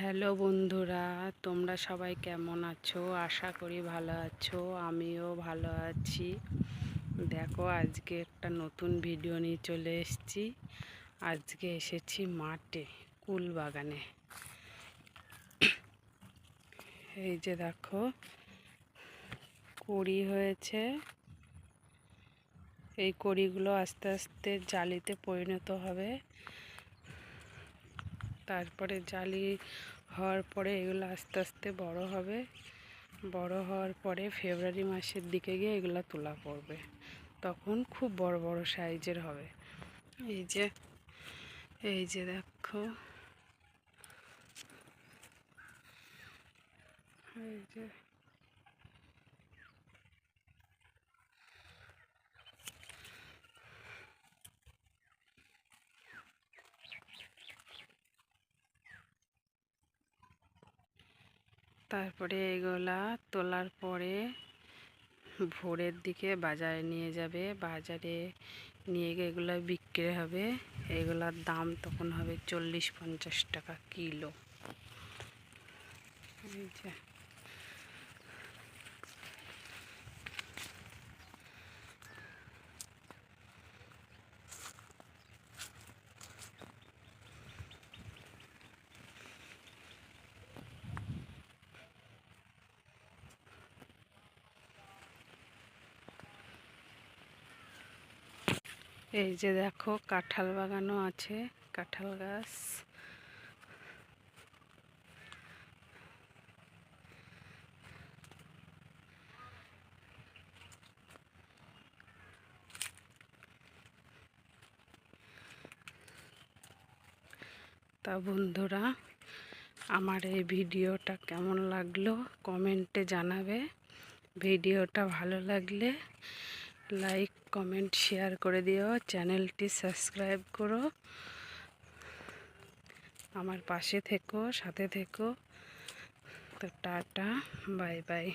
Hello বন্ধুরা, তোমরা সবাই কেমন আছো? আশা করি ভালো আছো। আমিও ভালো আছি। দেখো, আজকে একটা নতুন ভিডিও নিয়ে চলে এসেছি। আজকে এসেছি মাঠে, কুল বাগানে। এই যে দেখো, কড়ি হয়েছে। এই কড়িগুলো আস্তে আস্তে জালিতে পরিণত হবে। তারপরে জালি হওয়ার পরে এগুলো আস্তে আস্তে বড় হবে। বড় হওয়ার পরে ফেব্রুয়ারি মাসের দিকে গিয়ে এগুলো তোলা পড়বে। তখন খুব বড় বড় সাইজের হবে। এই যে এই যে দেখো, এই যে তারপরে এগুলা তোলার পরে ভোরের দিকে বাজারে নিয়ে যাবে। বাজারে নিয়ে গিয়ে এগুলো বিক্রি হবে। এগুলার দাম তখন হবে 40-50 টাকা কিলো। এই যে এই যে দেখো, কাঁঠাল বাগানও আছে, কাঁঠাল গাছ। তা বন্ধুরা, আমার এই ভিডিওটা কেমন লাগলো কমেন্টে জানাবে। ভিডিওটা ভালো লাগলে লাইক, কমেন্ট, শেয়ার করে দিও। চ্যানেলটি সাবস্ক্রাইব করো। আমার পাশে থেকো, সাথে থেকো। তো টাটা, বাই বাই।